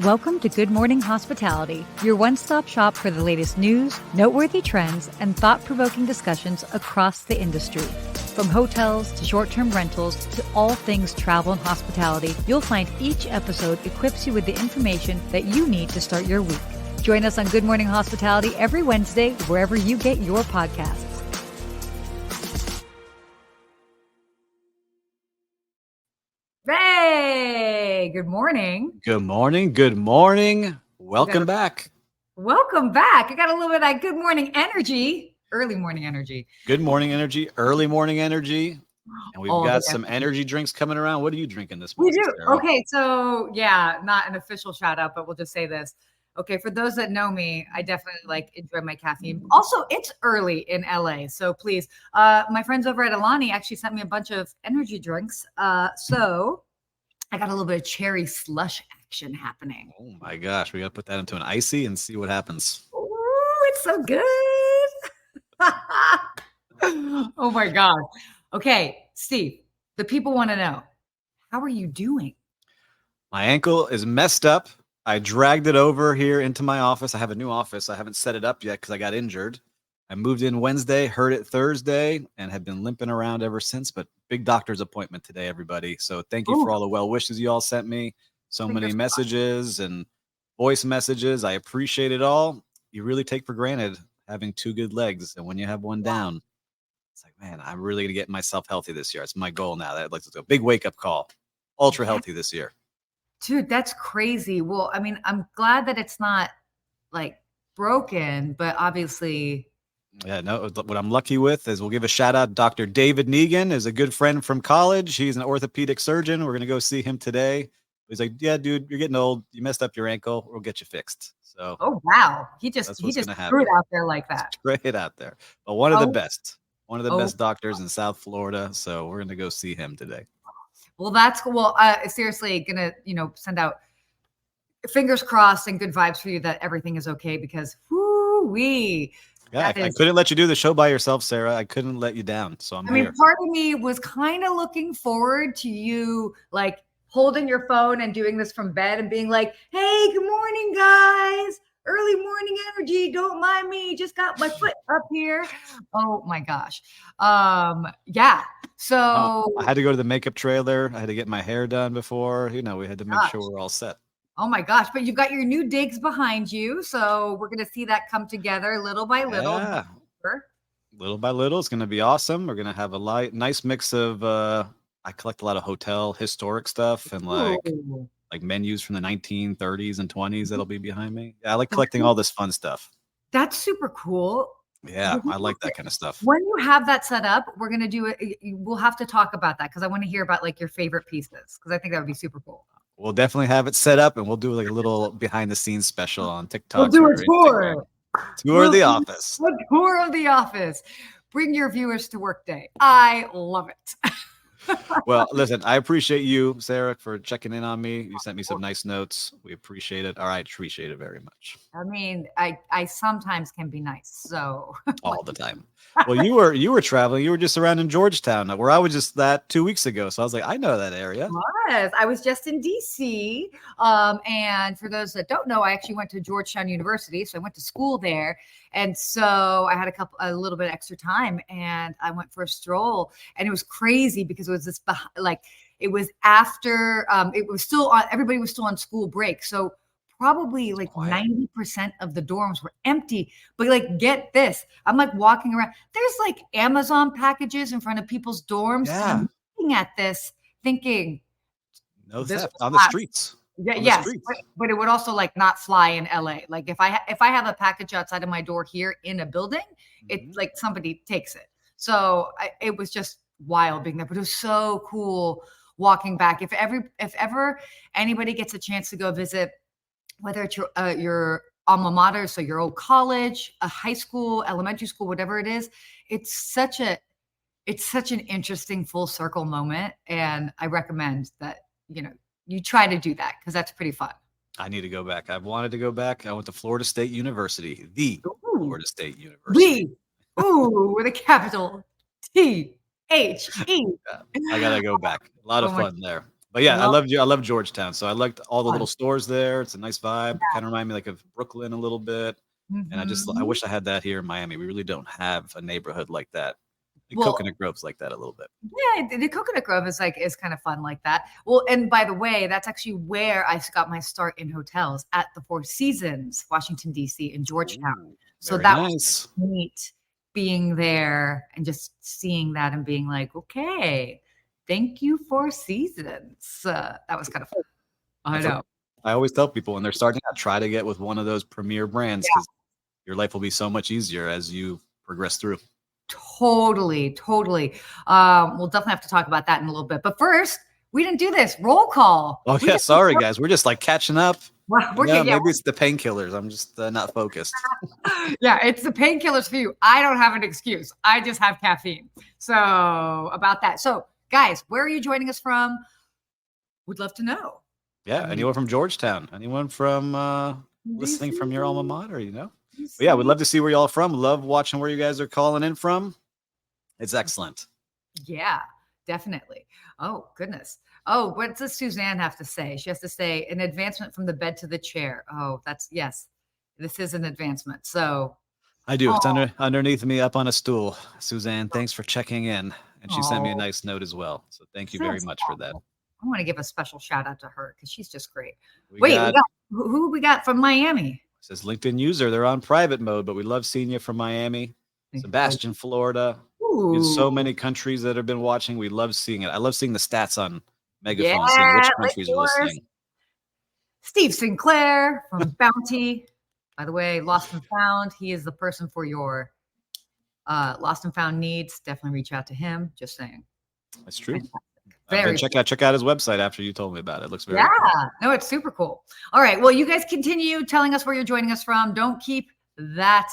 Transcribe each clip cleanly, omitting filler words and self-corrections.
Welcome to Good Morning Hospitality, your one-stop shop for the latest news, noteworthy trends, and thought-provoking discussions across the industry. From hotels to short-term rentals to all things travel and hospitality, you'll find each episode equips you with the information that you need to start your week. Join us on Good Morning Hospitality every Wednesday, wherever you get your podcasts. Hey, good morning. Good morning. Good morning. Welcome back. Welcome back. I got a little bit of good morning energy, early morning energy. Good morning energy, early morning energy. And we've got some energy drinks coming around. What are you drinking this morning? We do. Sarah? Okay. So yeah, not an official shout out, but we'll just say this. Okay. For those that know me, I definitely enjoy my caffeine. Also, it's early in LA. So please, my friends over at Alani actually sent me a bunch of energy drinks. So I got a little bit of cherry slush action happening. Oh my gosh. We got to put that into an icy and see what happens. Ooh, it's so good. Oh my God. Okay, Steve, the people want to know, how are you doing? My ankle is messed up. I dragged it over here into my office. I have a new office. I haven't set it up yet because I got injured. I moved in Wednesday, heard it Thursday, and have been limping around ever since. But big doctor's appointment today, everybody. So thank you for all the well wishes you all sent me. So many messages and voice messages. I appreciate it all. You really take for granted having two good legs. And when you have one down, it's like, man, I'm really going to get myself healthy this year. It's my goal now. That let's go. Big wake up call. Ultra healthy this year. Dude, that's crazy. Well, I mean, I'm glad that it's not like broken, but obviously. Yeah, no, what I'm lucky with is we'll give a shout out. Dr. David Negan is a good friend from college. He's an orthopedic surgeon. We're going to go see him today. He's like, yeah, dude, you're getting old. You messed up your ankle. We'll get you fixed. So, oh, wow. He just threw it out there like that. Straight out there. But one of the best doctors in South Florida. So we're going to go see him today. Well, that's cool. Well, seriously, going to, send out fingers crossed and good vibes for you that everything is okay because whoo-wee. Yeah, I couldn't let you do the show by yourself, Sarah. I couldn't let you down. So I'm here. Part of me was kind of looking forward to you like holding your phone and doing this from bed and being like, hey, good morning, guys. Early morning energy. Don't mind me. Just got my foot up here. Oh my gosh. Yeah. So I had to go to the makeup trailer. I had to get my hair done before. We had to make sure we're all set. Oh my gosh. But you've got your new digs behind you. So we're going to see that come together little by little. Yeah. Little by little. It's going to be awesome. We're going to have a nice mix of, I collect a lot of hotel historic stuff and like menus from the 1930s and 20s that'll be behind me. Yeah, I like collecting all this fun stuff. That's super cool. Yeah, I like that kind of stuff. When you have that set up, we're going to do it. We'll have to talk about that because I want to hear about like your favorite pieces because I think that would be super cool. We'll definitely have it set up and we'll do like a little behind the scenes special on TikTok. We'll do a tour. Tour of the office. A tour of the office. Bring your viewers to work day. I love it. Well, listen, I appreciate you, Sarah, for checking in on me. You sent me some nice notes. We appreciate it. All right, appreciate it very much. I mean, I sometimes can be nice, so all the time. Well, you were traveling. You were just around in Georgetown, where I was just 2 weeks ago. So I was like, I know that area. I was just in DC. And for those that don't know, I actually went to Georgetown University, so I went to school there. And so I had a little bit of extra time, and I went for a stroll. And it was crazy because it was this it was after it was still on. Everybody was still on school break, so probably like 90% of the dorms were empty. But like, get this, I'm like walking around. There's like Amazon packages in front of people's dorms. Yeah. And I'm looking at this, thinking, no theft on the streets. Yeah, yes, but it would also like not fly in LA. Like if I have a package outside of my door here in a building, it like somebody takes it. So it was just wild being there, but it was so cool walking back. If ever anybody gets a chance to go visit, whether it's your alma mater, so your old college, a high school, elementary school, whatever it is, it's such an interesting full circle moment, and I recommend that you try to do that because that's pretty fun. I need to go back. I've wanted to go back. I went to Florida State University, Florida State University. With a capital THE. I gotta go back. A lot of fun there. But yeah, Love I love Georgetown. So I liked all the little fun. stores there. It's a nice vibe. Kind of remind me like of Brooklyn a little bit. And I Mhm. wish I had that here in Miami. We really don't have a neighborhood like that. The Well, Coconut Grove's like that a little bit. yeah, the Coconut Grove is kind of fun like that. Well, and by the way, that's actually where I got my start in hotels at the Four Seasons, Washington D.C. in Georgetown. Ooh, So very that was nice. neat being there and just seeing that and being like, okay, thank you, Four Seasons. That was kind of fun. I That's what know. I always tell people when they're starting out, try to get with one of those premier brands because your life will be so much easier as you progress through. Totally, totally. We'll definitely have to talk about that in a little bit. But first, we didn't do this roll call. Oh We yeah, just sorry guys, we're just like catching up. wow, You we're know, yeah, maybe it's the painkillers. I'm just not focused. yeah. It's the painkillers for you. I don't have an excuse. I just have caffeine. So about that. So guys, where are you joining us from? Would love to know. I Yeah, mean, anyone from Georgetown? Anyone from listening DC, from your alma mater? But yeah, we'd DC. love to see where y'all from. Love watching where you guys are calling in from. It's excellent. Yeah, definitely. Oh, goodness. Oh, what does Suzanne have to say? She has to say an advancement from the bed to the chair. Oh, that's yes. This is an advancement. So, I do. It's oh, underneath me up on a stool. Suzanne, thanks for checking in. And she sent me a oh, nice note as well. So thank you very that's much for that. awful. I want to give a special shout out to her because she's just great. We Wait, we got got who we got from Miami? says LinkedIn user. They're on private mode, but we love seeing you from Miami, Oh, Sebastian, Florida. In so ooh, many countries that have been watching. We love seeing it. I love seeing the stats on yeah, Megaphone, seeing which Lake countries are Forest. listening. Steve Sinclair from Bounty. By the way, Lost and Found. He is the person for your lost and found needs. Definitely reach out to him. Just saying. That's true. Fantastic. I've been Very check out his website after you told me about it. It looks yeah. very cool. No, it's super cool. All right. Well, you guys continue telling us where you're joining us from. Don't keep that.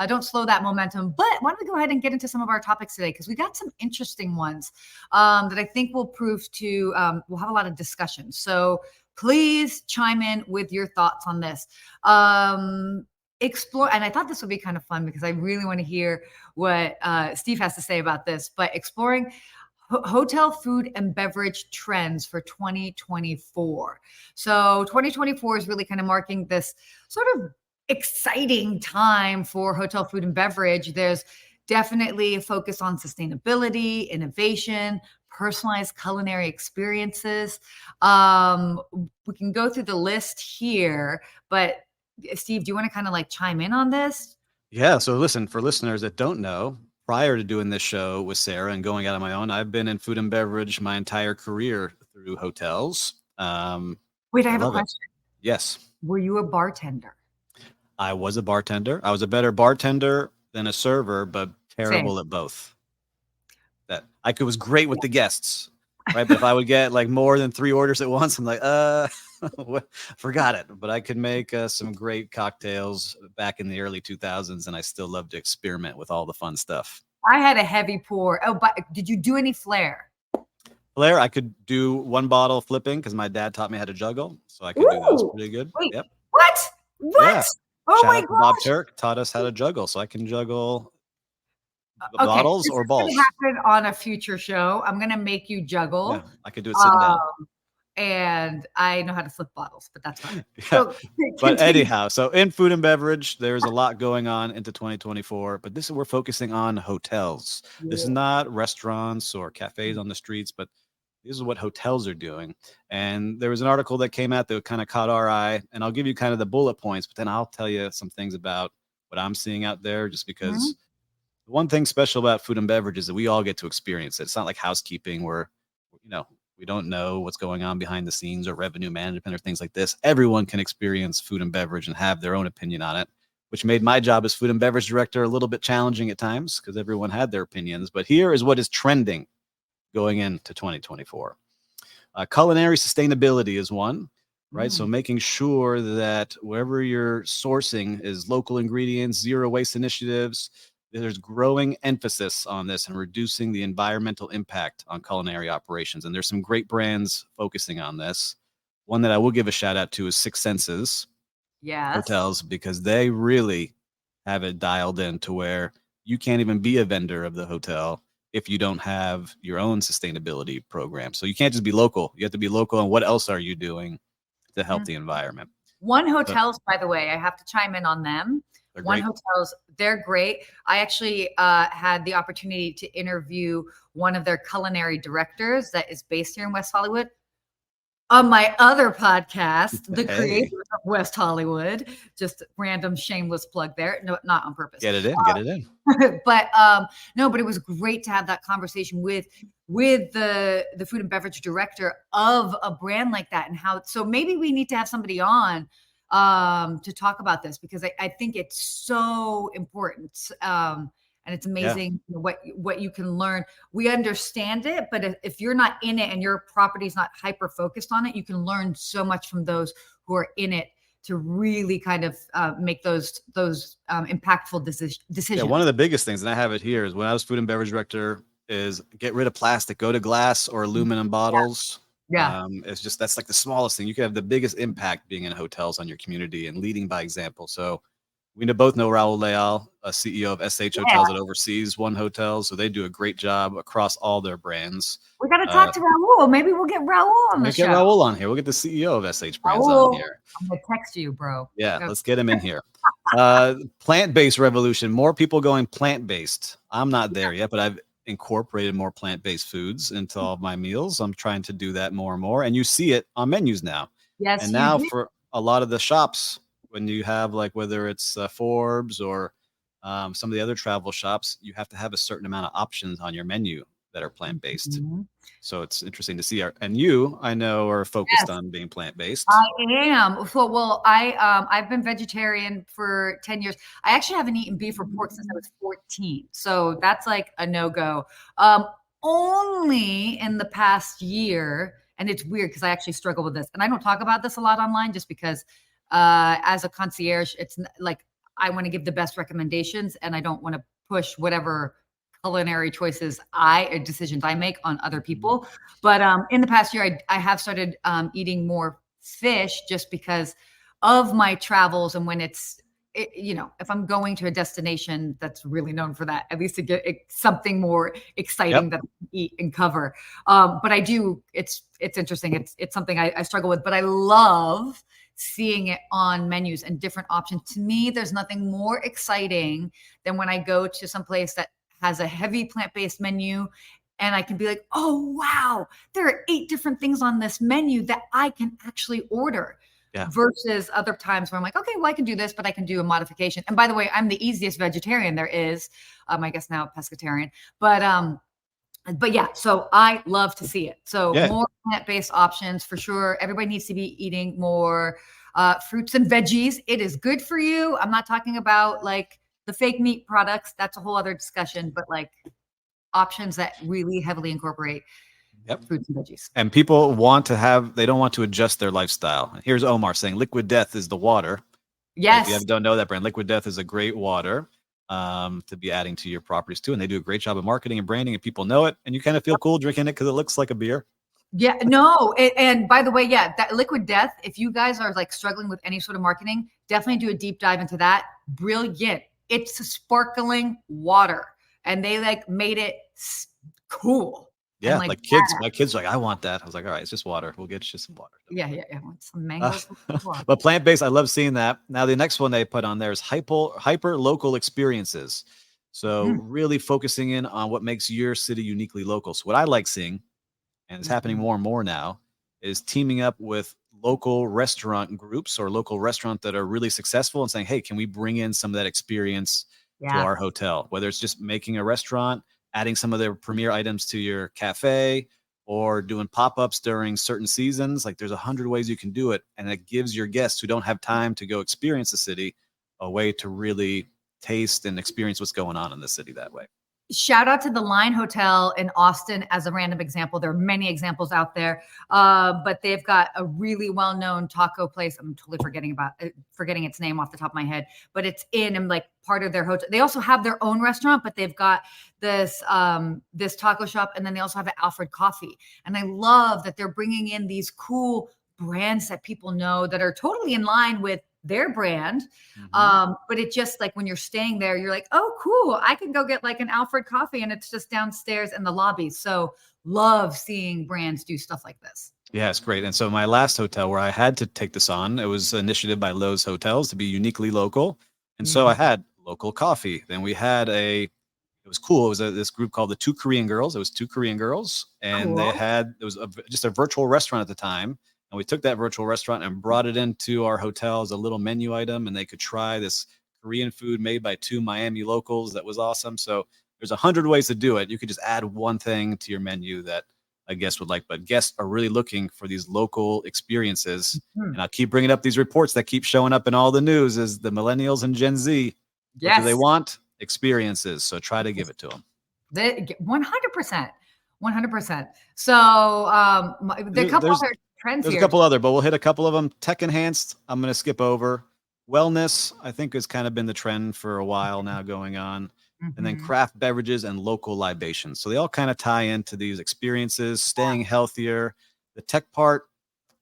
Don't slow that momentum. But why don't we go ahead and get into some of our topics today? Because we got some interesting ones that I think will prove to we'll have a lot of discussion. So please chime in with your thoughts on this. Explore, and I thought this would be kind of fun because I really want to hear what Steve has to say about this. But exploring hotel food and beverage trends for 2024. So 2024 is really kind of marking this sort of exciting time for hotel food and beverage. There's definitely a focus on sustainability, innovation, personalized culinary experiences. We can go through the list here, but Steve, do you want to kind of like chime in on this? Yeah. So listen, for listeners that don't know, prior to doing this show with Sarah and going out on my own, I've been in food and beverage my entire career through hotels. Wait, I I have a love it. question. Yes. Were you a bartender? I was a bartender. I was a better bartender than a server, but Same. terrible at both. That I could was great with the guests, right? But if I would get like more than 3 orders at once, I'm like, forgot it. But I could make some great cocktails back in the early 2000s, and I still love to experiment with all the fun stuff. I had a heavy pour. Oh, but did you do any flair? Blair, I could do 1 bottle flipping because my dad taught me how to juggle, so I could do those Ooh, pretty good. wait, Yep. what? Yeah. What? Oh Shout my out to Bob gosh. Turk, taught us how to juggle, so I can juggle the Okay, bottles this or is going to balls. happen on a future show. I'm going to make you Yeah, juggle. I could do it sitting down. And I know how to flip bottles, but that's fine. Yeah. So But continue. anyhow, so in food and beverage, there's a lot going on into 2024, but this is we're focusing on hotels. This is Yeah. not restaurants or cafes on the streets, but this is what hotels are doing. And there was an article that came out that kind of caught our eye, and I'll give you kind of the bullet points, but then I'll tell you some things about what I'm seeing out there, just Mhm. because the one thing special about food and beverage is that we all get to experience it. It's not like housekeeping where, you know, we don't know what's going on behind the scenes or revenue management or things like this. Everyone can experience food and beverage and have their own opinion on it, which made my job as food and beverage director a little bit challenging at times because everyone had their opinions. But here is what is trending going into 2024. Culinary sustainability is one, right? So Mm. making sure that wherever you're sourcing is local ingredients, zero waste initiatives. There's growing emphasis on this and reducing the environmental impact on culinary operations. And there's some great brands focusing on this. One that I will give a shout out to is Six Senses Yes. Hotels because they really have it dialed in to where you can't even be a vendor of the hotel. if you don't have your own sustainability program. So you can't just be local. You have to be local. And what else are you doing to help the environment? One Hotels, by the way, I have to chime in on them. They're One great. Hotels, they're great. I actually had the opportunity to interview one of their culinary directors that is based here in West Hollywood on my other podcast, The Hey. Creators of West Hollywood. Just random shameless plug there. No, not on purpose. Get it in. But no, but it was great to have that conversation with the food and beverage director of a brand like that, and how. So maybe we need to have somebody on to talk about this, because I think it's so important. And it's amazing what you can learn. We understand it, but if you're not in it and your property's not hyper focused on it, you can learn so much from those who are in it to really kind of make those impactful decisions. Yeah, one of the biggest things, and I have it here, is when I was food and beverage director, is get rid of plastic, go to glass or aluminum bottles. Yeah. It's just, that's like the smallest thing. You can have the biggest impact being in hotels on your community and leading by example. So we both know Raul Leal, a CEO of SH Hotels that oversees One Hotel. So they do a great job across all their brands. We got to talk to Raul. Maybe we'll get Raul on the show. Get Raul on here. We'll get the CEO of SH Brands on here. I'm going to text you, bro. Yeah, let's get him in here. Plant-based revolution. More people going plant-based. I'm not there yet, but I've incorporated more plant-based foods into all of my meals. I'm trying to do that more and more. And you see it on menus now. Yes. And now for a lot of the shops, when you have, like, whether it's Forbes or some of the other travel shops, you have to have a certain amount of options on your menu that are plant-based. So it's interesting to see. And you, I know, are focused on being plant-based. I am. Well, I've been vegetarian for 10 years. I actually haven't eaten beef or pork since I was 14. So that's like a no-go. Only in the past year, and it's weird because I actually struggle with this. And I don't talk about this a lot online just because as a concierge, it's like I want to give the best recommendations and I don't want to push whatever culinary decisions I make on other people. But in the past year, I have started eating more fish just because of my travels. And when if I'm going to a destination that's really known for that, at least to get something more exciting that I can eat and cover. But I do, it's interesting. It's something I struggle with, but I love seeing it on menus and different options. To me, there's nothing more exciting than when I go to some place that has a heavy plant-based menu and I can be like, oh, wow, there are 8 different things on this menu that I can actually order. Versus other times where I'm like, okay, well, I can do this, but I can do a modification. And by the way, I'm the easiest vegetarian there is. I guess now pescatarian, but yeah, so I love to see it. So more plant-based options for sure. Everybody needs to be eating more fruits and veggies. It is good for you. I'm not talking about like the fake meat products. That's a whole other discussion, but like options that really heavily incorporate fruits and veggies. And people they don't want to adjust their lifestyle. Here's Omar saying Liquid Death is the water. Yes. If you don't know that brand, Liquid Death is a great water to be adding to your properties too. And they do a great job of marketing and branding, and people know it. And you kind of feel cool drinking it because it looks like a beer. Yeah, no. And by the way, that Liquid Death, if you guys are like struggling with any sort of marketing, definitely do a deep dive into that. Brilliant. It's a sparkling water and they like made it cool. Yeah, like kids. My kids are like, I want that. I was like, all right, it's just water. We'll get you some water. Yeah. Some mangoes. But plant-based, I love seeing that. Now, the next one they put on there is hyper local experiences. So really focusing in on what makes your city uniquely local. So what I like seeing, and it's happening more and more now, is teaming up with local restaurant groups or local restaurants that are really successful and saying, hey, can we bring in some of that experience to our hotel? Whether it's just making a restaurant, adding some of their premier items to your cafe, or doing pop-ups during certain seasons. Like there's 100 ways you can do it. And it gives your guests who don't have time to go experience the city a way to really taste and experience what's going on in the city that way. Shout out to the Line Hotel in Austin as a random example. There are many examples out there, but they've got a really well-known taco place. I'm totally forgetting its name off the top of my head, but it's in like part of their hotel. They also have their own restaurant, but they've got this taco shop, and then they also have an Alfred Coffee. And I love that they're bringing in these cool brands that people know that are totally in line with their brand. Mhm. But it just like when you're staying there, you're like, oh, cool. I can go get like an Alfred coffee and it's just downstairs in the lobby. So love seeing brands do stuff like this. Yeah, it's great. And so my last hotel where I had to take this on, it was initiated by Lowe's Hotels to be uniquely local. And so I Mhm. had local coffee. Then we had it was cool. It was this group called the Two Korean Girls. It was two Korean girls, and Cool. it was just a virtual restaurant at the time. And we took that virtual restaurant and brought it into our hotel as a little menu item, and they could try this Korean food made by two Miami locals. That was awesome. So there's 100 ways to do it. You could just add one thing to your menu that a guest would like, but guests are really looking for these local experiences. Hmm. And I'll keep bringing up these reports that keep showing up in all the news is the millennials and Gen Z. What do they Yes. want? Experiences. So try to give it to them. 100%. 100%. So there are a There- couple There's other trends there's a here. couple other, but we'll hit a couple of them. Tech enhanced, I'm going to skip over. Wellness, I think has kind of been the trend for a while now going on. And then Mhm. craft beverages and local libations. So they all kind of tie into these experiences, staying healthier. The tech part,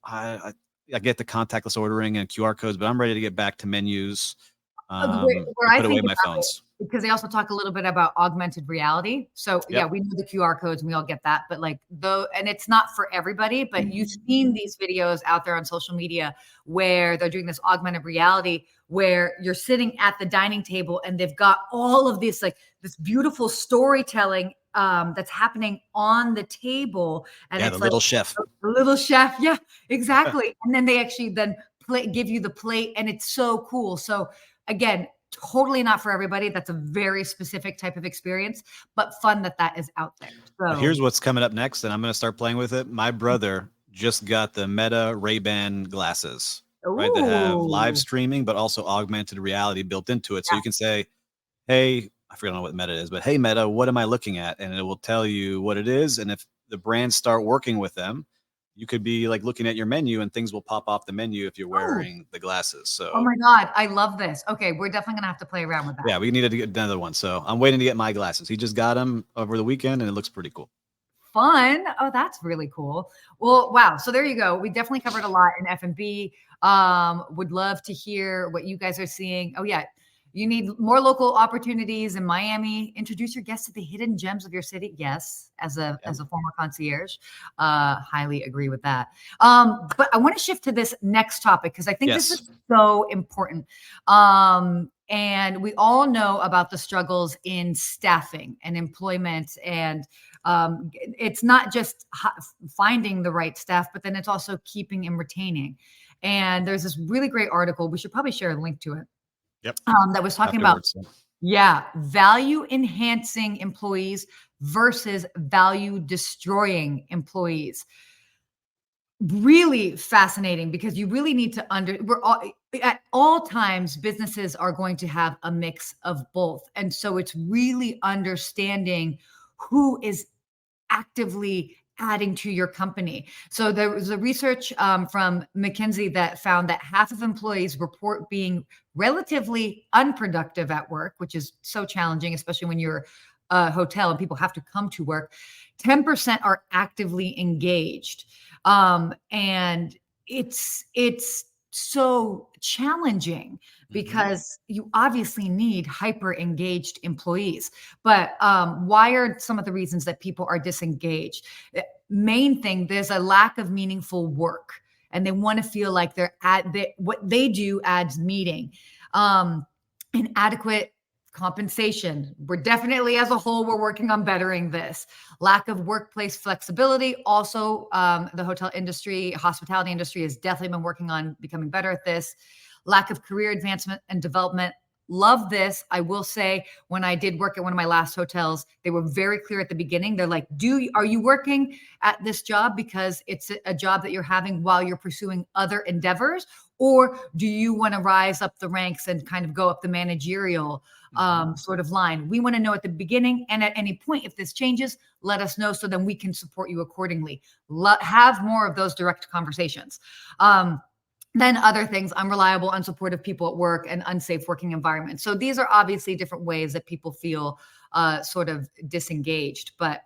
I I get the contactless ordering and QR codes, but I'm ready to get back to menus Where and I put away think my about it, phones. because they also talk a little bit about augmented reality. So yeah, Yep. we know the QR codes and we all get that, but like though, and it's not for everybody, but you've seen these videos out there on social media where they're doing this augmented reality where you're sitting at the dining table and they've got all of this like this beautiful storytelling that's happening on the table, and Yeah, the it's like little chef. a little chef. Yeah, exactly. And then they actually then give you the plate, and it's so cool. So again, totally not for everybody. That's a very specific type of experience, but fun that that is out there. So, Here's what's coming up next, and I'm going to start playing with it. My brother just got the Meta Ray-Ban glasses, right? That have live ooh, streaming, but also augmented reality built into it. So yeah. you can say, hey, I forgot what Meta is, but hey, Meta, what am I looking at? And it will tell you what it is. And if the brands start working with them, you could be like looking at your menu and things will pop off the menu if you're Oh, wearing the glasses. oh So my God. I love this. Okay. We're definitely going to have to play around with that. yeah, we needed to get another one. So I'm waiting to get my glasses. He just got them over the weekend and it looks pretty cool. Fun. Oh, that's really cool. Well, wow. So there you go. We definitely covered a lot in F&B. Would love to hear what you guys are seeing. Oh yeah. You need more local opportunities in Miami. Introduce your guests to the hidden gems of your city. Yes, Yep. as a former concierge, highly agree with that. But I want to shift to this next topic because I think this Yes. is so important. And we all know about the struggles in staffing and employment, and it's not just finding the right staff, but then it's also keeping and retaining. And there's this really great article. We should probably share a link to it Yep. that was talking about, Afterwards. yeah, value enhancing employees versus value destroying employees. Really fascinating because you really need to we're all at all times businesses are going to have a mix of both, and so it's really understanding who is actively adding to your company. So there was a research from McKinsey that found that half of employees report being relatively unproductive at work, which is so challenging, especially when you're a hotel and people have to come to work. 10% are actively engaged. And it's so challenging Mhm. because you obviously need hyper engaged employees. But why are some of the reasons that people are disengaged? Main thing, there's a lack of meaningful work, and they want to feel like what they do adds meaning. Um, Inadequate compensation. We're definitely, as a whole, we're working on bettering this. Lack of workplace flexibility. Also, the hotel industry, hospitality industry has definitely been working on becoming better at this. Lack of career advancement and development. Love this. I will say, when I did work at one of my last hotels, they were very clear at the beginning. They're like, are you working at this job because it's a job that you're having while you're pursuing other endeavors? Or do you want to rise up the ranks and kind of go up the managerial Mhm. sort of line? We want to know at the beginning, and at any point, if this changes, let us know so then we can support you accordingly. Have more of those direct conversations. Then other things, unreliable, unsupportive people at work, and unsafe working environments. So these are obviously different ways that people feel sort of disengaged, but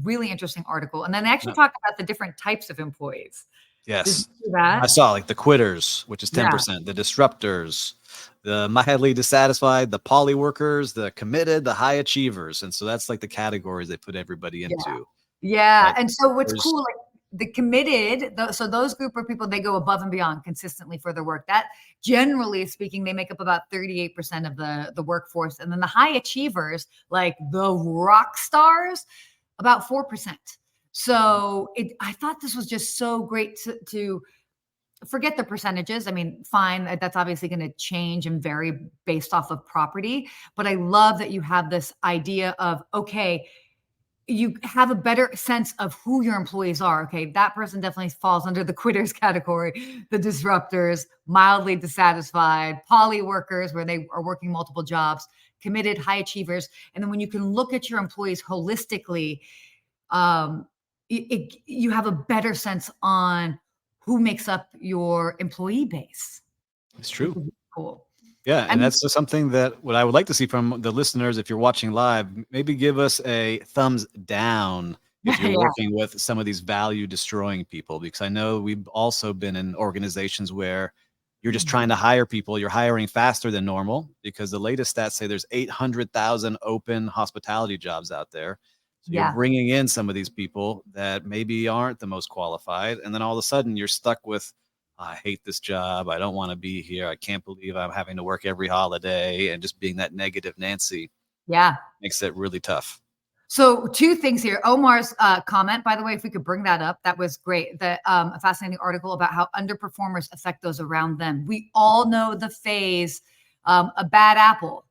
really interesting article. And then they actually No. talk about the different types of employees. Did you Yes. see I that? saw like the quitters, which is Yeah. 10%, the disruptors, the mildly dissatisfied, the poly workers, the committed, the high achievers. And so that's like the categories they put everybody Yeah. into. Yeah. But And so what's there's cool, like the committed, so those group of people, they go above and beyond consistently for their work. That generally speaking, they make up about 38% of the workforce. And then the high achievers, like the rock stars, about 4%. So I thought this was just so great to forget the percentages. I mean, fine, that's obviously going to change and vary based off of property. But I love that you have this idea of, okay, you have a better sense of who your employees are. Okay, that person definitely falls under the quitters category, the disruptors, mildly dissatisfied, poly workers, where they are working multiple jobs, committed, high achievers. And then when you can look at your employees holistically, um, you have a better sense on who makes up your employee base, it's which true. is cool. Yeah, and And that's just something that what I would like to see from the listeners if you're watching live, maybe give us a thumbs down if you're yeah, working with some of these value destroying people, because I know we've also been in organizations where you're just trying to hire people, you're hiring faster than normal because the latest stats say there's 800,000 open hospitality jobs out there. So you're yeah, bringing in some of these people that maybe aren't the most qualified, and then all of a sudden you're stuck with I hate this job. I don't want to be here. I can't believe I'm having to work every holiday, and just being that negative Nancy yeah. makes it really tough. So two things here. Omar's comment, by the way, if we could bring that up, that was great. A fascinating article about how underperformers affect those around them. We all know the phase, a bad apple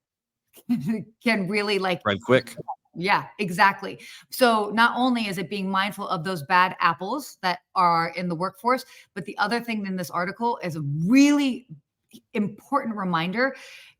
can really like, Right quick. yeah, exactly. So not only is it being mindful of those bad apples that are in the workforce, but the other thing in this article is a really important reminder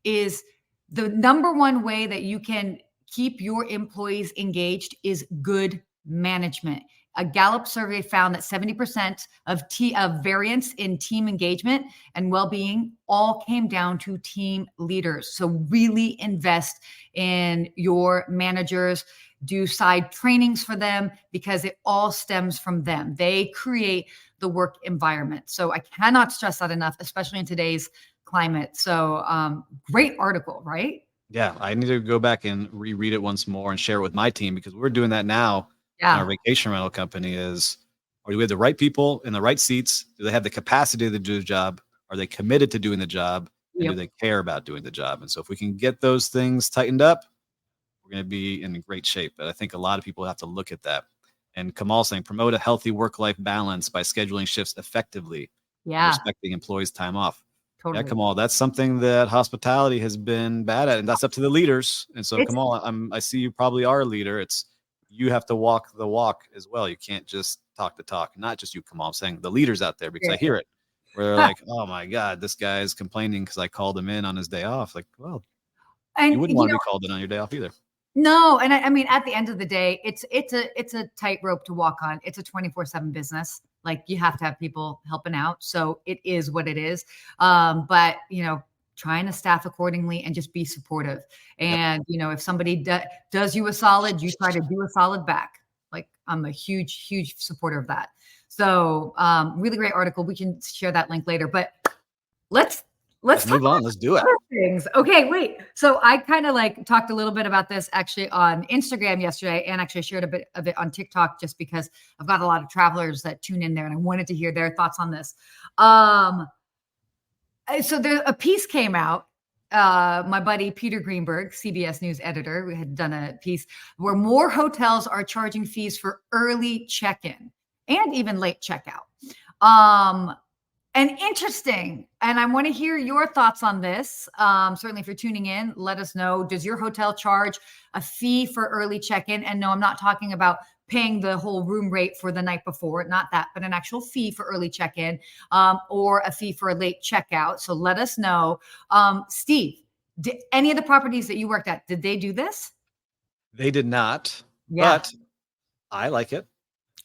is the number one way that you can keep your employees engaged is good management. A Gallup survey found that 70% of variance in team engagement and well-being all came down to team leaders. So really invest in your managers, do side trainings for them because it all stems from them. They create the work environment. So I cannot stress that enough, especially in today's climate. So great article, right? Yeah, I need to go back and reread it once more and share it with my team because we're doing that now in our Yeah. vacation rental company is, do we have the right people in the right seats? Do they have the capacity to do the job? Are they committed to doing the job? And do Yep. they care about doing the job? And so if we can get those things tightened up, we're going to be in great shape. But I think a lot of people have to look at that. And Kamal saying, promote a healthy work-life balance by scheduling shifts effectively and Yeah. respecting employees' time off. Yeah, Totally. Kamal, that's something that hospitality has been bad at, and that's up to the leaders. And so, It's Kamal, I see you probably are a leader. It's you have to walk the walk as well. You can't just talk the talk. Not just you, Kamal. I'm saying the leaders out there because I hear it where they're like, "Oh my God, this guy is complaining because I called him in on his day off." Like, well, you and wouldn't want to be called in on your day off either. no, and I mean, at the end of the day, it's a tightrope to walk on. It's a 24/7 business. Like you have to have people helping out. So it is what it is. But trying to staff accordingly and just be supportive. Yep. And if somebody does you a solid, you try to do a solid back. Like I'm a huge, huge supporter of that. So really great article. We can share that link later. But let's Let's talk move on. Let's do it. other things. Okay, wait. So I kind of like talked a little bit about this actually on Instagram yesterday, and actually shared a bit of it on TikTok just because I've got a lot of travelers that tune in there, and I wanted to hear their thoughts on this. So there a piece came out. My buddy Peter Greenberg, CBS News editor, we had done a piece where more hotels are charging fees for early check-in and even late checkout. And interesting. And I want to hear your thoughts on this. Certainly, if you're tuning in, let us know. Does your hotel charge a fee for early check-in? And no, I'm not talking about paying the whole room rate for the night before, not that, but an actual fee for early check-in, or a fee for a late checkout. So let us know. Steve, did any of the properties that you worked at, did they do this? They did not, Yeah. but I like it.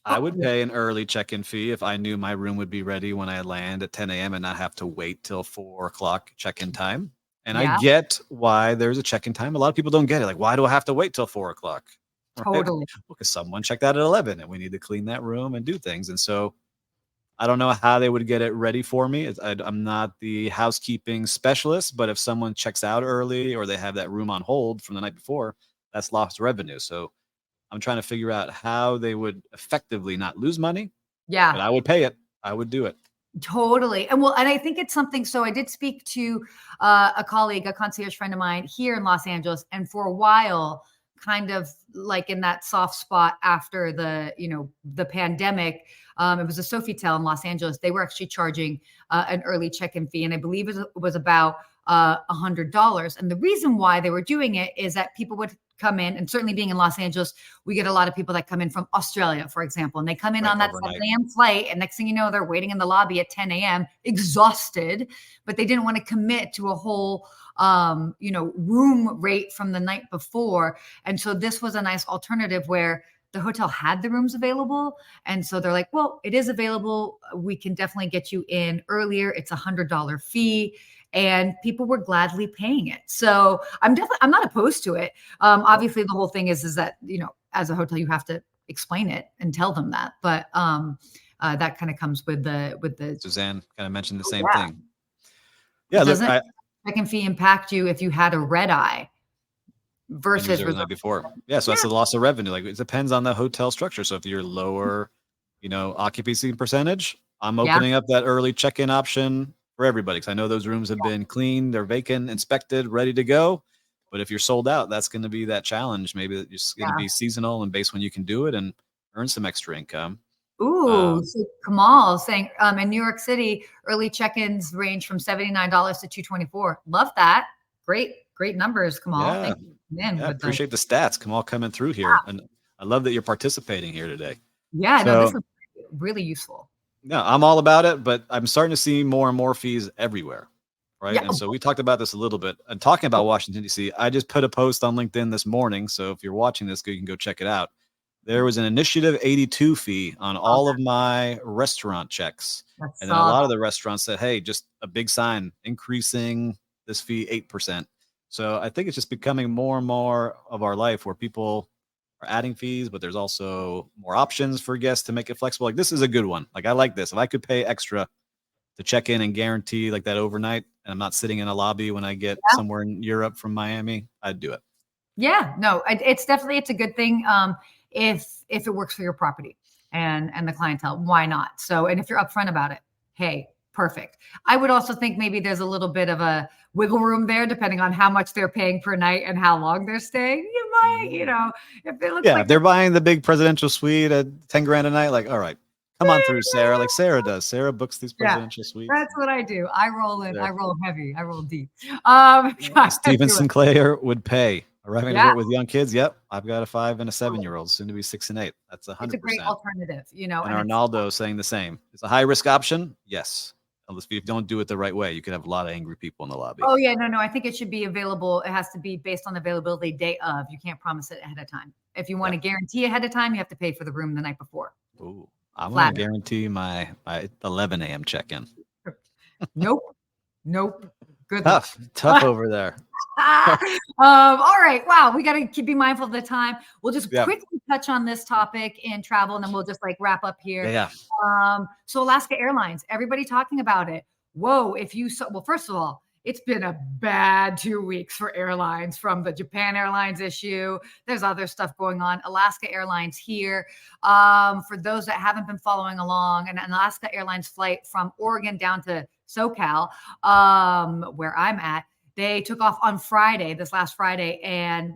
I Oh, would pay an early check-in fee if I knew my room would be ready when I land at 10 a.m. and not have to wait till 4 o'clock check-in time. And I yeah, get why there's a check-in time. A lot of people don't get it. Like, why do I have to wait till 4 o'clock? Right? totally. Because someone checked out at 11 and we need to clean that room and do things. And so I don't know how they would get it ready for me. I'm not the housekeeping specialist, but if someone checks out early or they have that room on hold from the night before, that's lost revenue. So I'm trying to figure out how they would effectively not lose money, Yeah. but I would pay it. I would do it. Totally. And well, and I think it's something. So I did speak to a colleague, a concierge friend of mine here in Los Angeles, and for a while, kind of like in that soft spot after the pandemic, it was a Sofitel in Los Angeles. They were actually charging an early check-in fee, and I believe it was about $100. And the reason why they were doing it is that people would come in, and certainly being in Los Angeles, we get a lot of people that come in from Australia, for example, and they come in on that 7 a.m. flight, and next thing you know, they're waiting in the lobby at 10 a.m. exhausted, but they didn't want to commit to a whole room rate from the night before. And so this was a nice alternative where the hotel had the rooms available. And so they're like, well, it is available. We can definitely get you in earlier. It's $100 fee. And people were gladly paying it. So I'm not opposed to it. Obviously the whole thing is that, as a hotel, you have to explain it and tell them that. But that kind of comes with the Suzanne kind of mentioned the same thing. Yeah. Doesn't check-in fee impact you if you had a red eye versus the night before? Yeah. So that's the loss of revenue. Like, it depends on the hotel structure. So if you're lower, occupancy percentage, I'm opening up that early check-in option for everybody, because I know those rooms have been cleaned, they're vacant, inspected, ready to go. But if you're sold out, that's going to be that challenge. Maybe it's going to be seasonal and based when you can do it and earn some extra income. Ooh, so Kamal saying in New York City, early check-ins range from $79 to $224. Love that. Great numbers, Kamal. Yeah. Thank you. Man, Appreciate the stats, Kamal, coming through here. And I love that you're participating here today. Yeah, no, this is really useful. No, I'm all about it, but I'm starting to see more and more fees everywhere. Right. Yeah. And so we talked about this a little bit. And talking about Washington, D.C., I just put a post on LinkedIn this morning. So if you're watching this, you can go check it out. There was an Initiative 82 fee on all of my restaurant checks. And then a lot of the restaurants said, hey, just a big sign increasing this fee 8%. So I think it's just becoming more and more of our life where people are adding fees, but there's also more options for guests to make it flexible. Like, this is a good one. Like, I like this. If I could pay extra to check in and guarantee like that overnight, and I'm not sitting in a lobby when I get somewhere in Europe from Miami, I'd do it. Yeah, no, it's a good thing. If it works for your property and the clientele, why not? So, and if you're upfront about it, hey, perfect. I would also think maybe there's a little bit of a wiggle room there, depending on how much they're paying per night and how long they're staying. You might, if they look if they're buying the big presidential suite at 10 grand a night, like, all right, come on through, Sarah. Like Sarah does. Sarah books these presidential suites. That's what I do. I roll in. I roll heavy. I roll deep. Steven Sinclair would pay. Arriving at with young kids. Yep. I've got a 5 and a 7-year-old, soon to be 6 and 8. That's 100%. It's a great alternative, And Arnaldo saying the same. It's a high risk option. Yes. Unless if you don't do it the right way, you could have a lot of angry people in the lobby. Oh yeah. No. I think it should be available. It has to be based on availability day of. You can't promise it ahead of time. If you want to guarantee ahead of time, you have to pay for the room the night before. Ooh. I'm going to guarantee my 11 a.m. check-in. Nope. Good. Tough over there. All right. Wow. We got to be mindful of the time. We'll just quickly touch on this topic in travel, and then we'll just wrap up here. Yeah. So Alaska Airlines, everybody talking about it. Whoa. Well, first of all, it's been a bad 2 weeks for airlines, from the Japan Airlines issue. There's other stuff going on. Alaska Airlines here. For those that haven't been following along, an Alaska Airlines flight from Oregon down to SoCal, where I'm at, they took off on this last Friday, and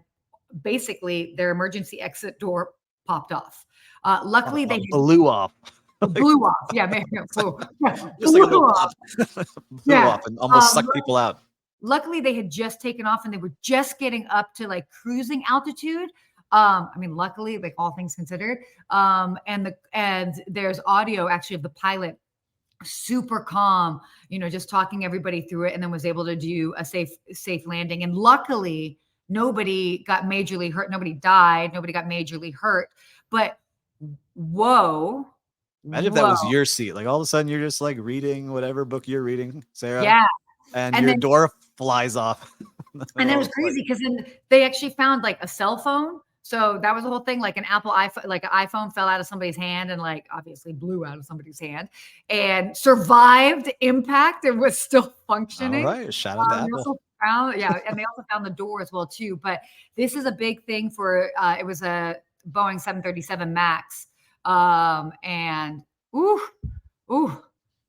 basically their emergency exit door popped off. Luckily, they blew off. Blew off. Yeah, maybe it flew. Just like blew off. Blew off and almost sucked people out. Luckily, they had just taken off and they were just getting up to cruising altitude. Luckily, all things considered. And there's audio actually of the pilot, super calm, just talking everybody through it, and then was able to do a safe landing. And luckily, nobody got majorly hurt. Nobody died. Nobody got majorly hurt. But whoa. Imagine if that was your seat. All of a sudden, you're just reading whatever book you're reading, Sarah. Yeah. And your door flies off. And it was crazy because then they actually found a cell phone. So that was the whole thing. Like an Apple iPhone, like an iPhone fell out of somebody's hand and like obviously blew out of somebody's hand and survived impact and was still All functioning. right. Shout out to They Apple. also found, yeah, and they also found the door as well too. But this is a big thing for. It was a Boeing 737 Max, and ooh, ooh,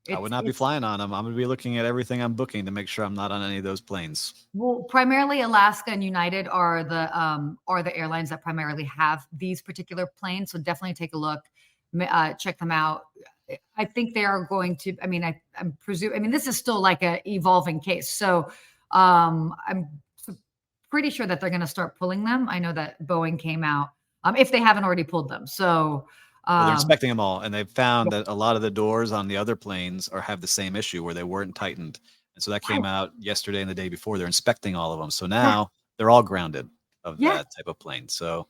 I would not be flying on them. I'm going to be looking at everything I'm booking to make sure I'm not on any of those planes. well, primarily Alaska and United are the airlines that primarily have these particular planes. So definitely take a look, check them out. I think they are going to. I mean, I'm presuming. I mean, this is still like a evolving case. So I'm pretty sure that they're going to start pulling them. I know that Boeing came out if they haven't already pulled them. So Well, they're inspecting them all, and they've found that a lot of the doors on the other planes have the same issue where they weren't tightened. And so that came out yesterday and the day before. They're inspecting all of them. So now they're all grounded of that type of plane. So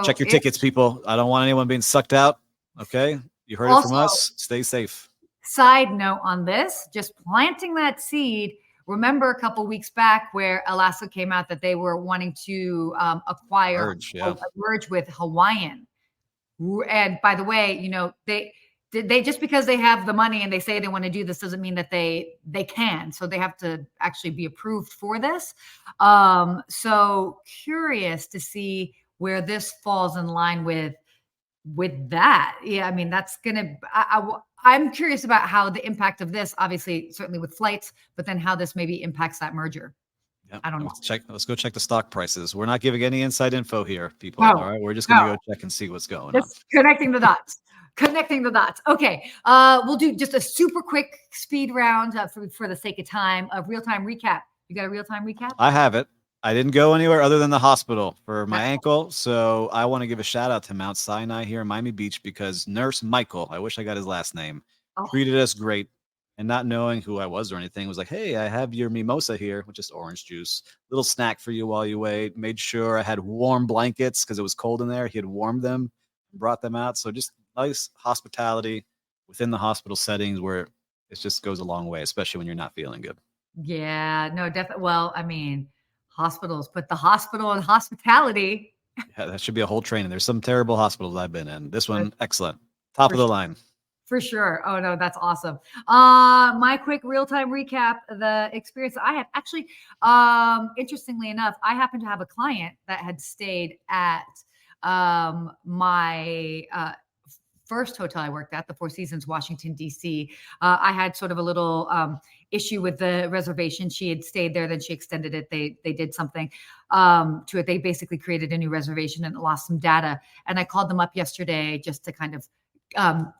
check your tickets, people. I don't want anyone being sucked out. Okay. You heard it from us. Stay safe. Side note on this, just planting that seed. Remember a couple weeks back where Alaska came out that they were wanting to acquire merge with Hawaiian. And by the way, you know, they just because they have the money and they say they want to do this doesn't mean that they can. So they have to actually be approved for this. So curious to see where this falls in line with that. Yeah, I mean, that's gonna. I'm curious about how the impact of this, obviously, certainly with flights, but then how this maybe impacts that merger. Yep. I don't know. Let's go check the stock prices. We're not giving any inside info here, people. All right. We're just going to go check and see what's going on. Connecting the dots. Connecting the dots. Okay. We'll do just a super quick speed round for the sake of time of real-time recap. You got a real-time recap? I have it. I didn't go anywhere other than the hospital for my ankle. So I want to give a shout out to Mount Sinai here in Miami Beach because Nurse Michael, I wish I got his last name, treated us great. And not knowing who I was or anything, was like, hey, I have your mimosa here, which is orange juice. Little snack for you while you wait. Made sure I had warm blankets because it was cold in there. He had warmed them, brought them out. So just nice hospitality within the hospital settings where it just goes a long way, especially when you're not feeling good. Yeah, no, definitely. Well, I mean, hospitals, put the hospital and hospitality. Yeah, that should be a whole training. There's some terrible hospitals I've been in. This one, excellent. Top of the line. For sure. Oh no, that's awesome. My quick real-time recap, the experience I had actually, interestingly enough, I happened to have a client that had stayed at my first hotel I worked at, the Four Seasons, Washington, D.C. I had sort of a little issue with the reservation. She had stayed there, then she extended it. They did something to it. They basically created a new reservation and lost some data. And I called them up yesterday just to kind of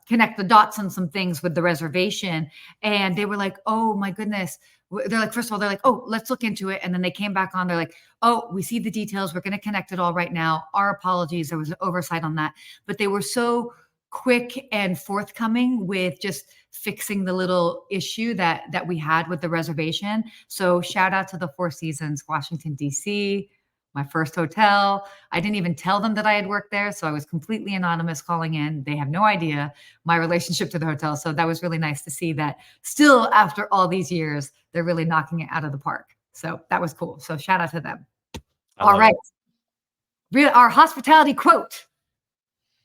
connect the dots on some things with the reservation. And they were like, oh my goodness. They're like, first of all, they're like, oh, let's look into it. And then they came back on. They're like, oh, we see the details. We're going to connect it all right now. Our apologies. There was an oversight on that. But they were so quick and forthcoming with just fixing the little issue that we had with the reservation. So shout out to the Four Seasons, Washington, D.C., my first hotel. I didn't even tell them that I had worked there. So I was completely anonymous calling in. They have no idea my relationship to the hotel. So that was really nice to see that still after all these years, they're really knocking it out of the park. So that was cool. So shout out to them. All right. Our hospitality quote.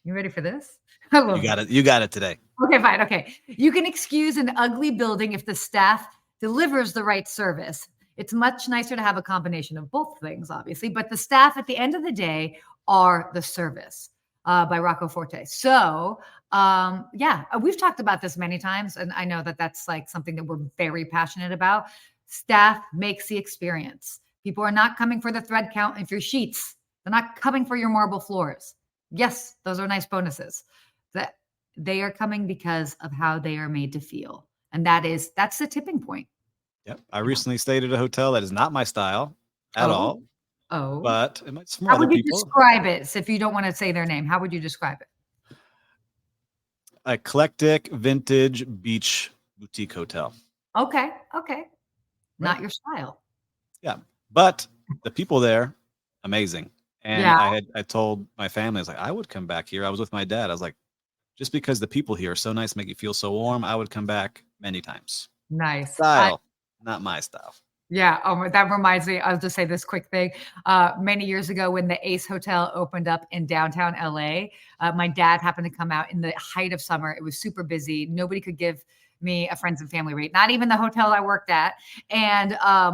You ready for this? You got it. You got it today. Okay, fine. Okay. You can excuse an ugly building if the staff delivers the right service. It's much nicer to have a combination of both things, obviously, but the staff at the end of the day are the service by Rocco Forte. So, we've talked about this many times, and I know that that's like something that we're very passionate about. Staff makes the experience. People are not coming for the thread count of your sheets. They're not coming for your marble floors. Yes, those are nice bonuses. That they are coming because of how they are made to feel. And that's the tipping point. Yep. I recently stayed at a hotel that is not my style at all. Oh. But it might some How other would you people. describe it? So if you don't want to say their name, how would you describe it? Eclectic vintage beach boutique hotel. Okay. Not your style. Yeah. But the people there, amazing. And I told my family, I was like, I would come back here. I was with my dad. I was like, just because the people here are so nice, make you feel so warm, I would come back many times. Nice. Style, not my style. Yeah. Oh, that reminds me. I'll just say this quick thing. Many years ago, when the Ace Hotel opened up in downtown LA, my dad happened to come out in the height of summer. It was super busy. Nobody could give me a friends and family rate, not even the hotel I worked at. And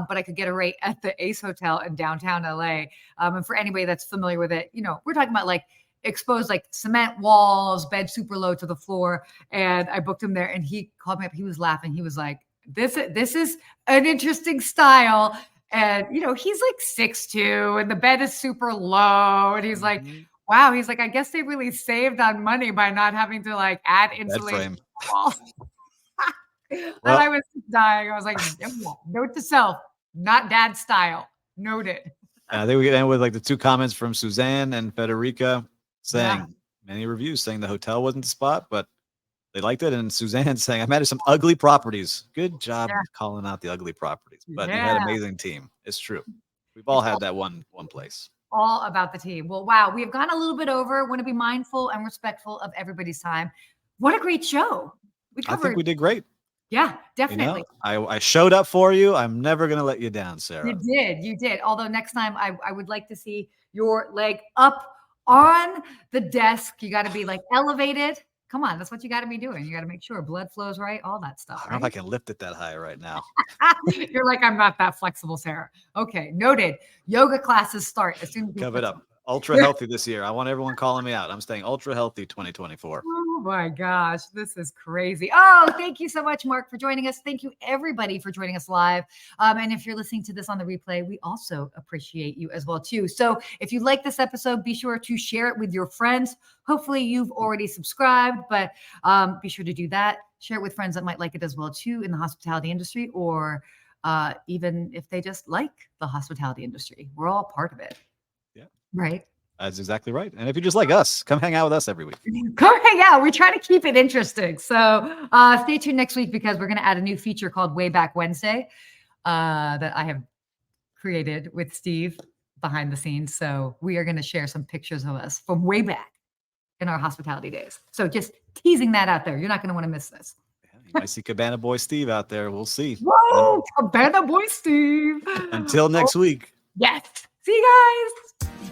but I could get a rate at the Ace Hotel in downtown LA. And for anybody that's familiar with it, we're talking about like exposed like cement walls, bed super low to the floor. And I booked him there, and he called me up. He was laughing. He was like, this is an interesting style. And he's like 6'2", and the bed is super low. And he's like, wow, he's like, I guess they really saved on money by not having to like add insulation to the walls. And I was dying. I was like, note to self, not dad style. Noted. I think we can end with like the 2 comments from Suzanne and Federica saying many reviews saying the hotel wasn't the spot, but they liked it. And Suzanne saying, I managed some ugly properties. Good job calling out the ugly properties, but you had an amazing team. It's true. We've all had that one place. All about the team. Well, wow. We have gone a little bit over. Want to be mindful and respectful of everybody's time. What a great show. I think we did great. Yeah, definitely. I showed up for you. I'm never going to let you down, Sarah. You did. Although next time I would like to see your leg up on the desk. You got to be like elevated. Come on. That's what you got to be doing. You got to make sure blood flows right. All that stuff. I don't know if I can lift it that high right now. You're like, I'm not that flexible, Sarah. Okay. Noted. Yoga classes start as soon as Cover it up. Ultra healthy this year. I want everyone calling me out. I'm staying ultra healthy 2024. Oh my gosh, this is crazy. Oh, thank you so much, Mark, for joining us. Thank you, everybody, for joining us live. And if you're listening to this on the replay, we also appreciate you as well, too. So if you like this episode, be sure to share it with your friends. Hopefully you've already subscribed, but be sure to do that. Share it with friends that might like it as well, too, in the hospitality industry, or even if they just like the hospitality industry. We're all part of it. Yeah. Right. That's exactly right. And if you just like us, come hang out with us every week. Come hang out. We try to keep it interesting. So stay tuned next week, because we're going to add a new feature called Way Back Wednesday that I have created with Steve behind the scenes. So we are going to share some pictures of us from way back in our hospitality days. So just teasing that out there. You're not going to want to miss this. Yeah, you might see Cabana Boy Steve out there. We'll see. Whoa, Cabana Boy Steve. Until next week. Yes. See you guys.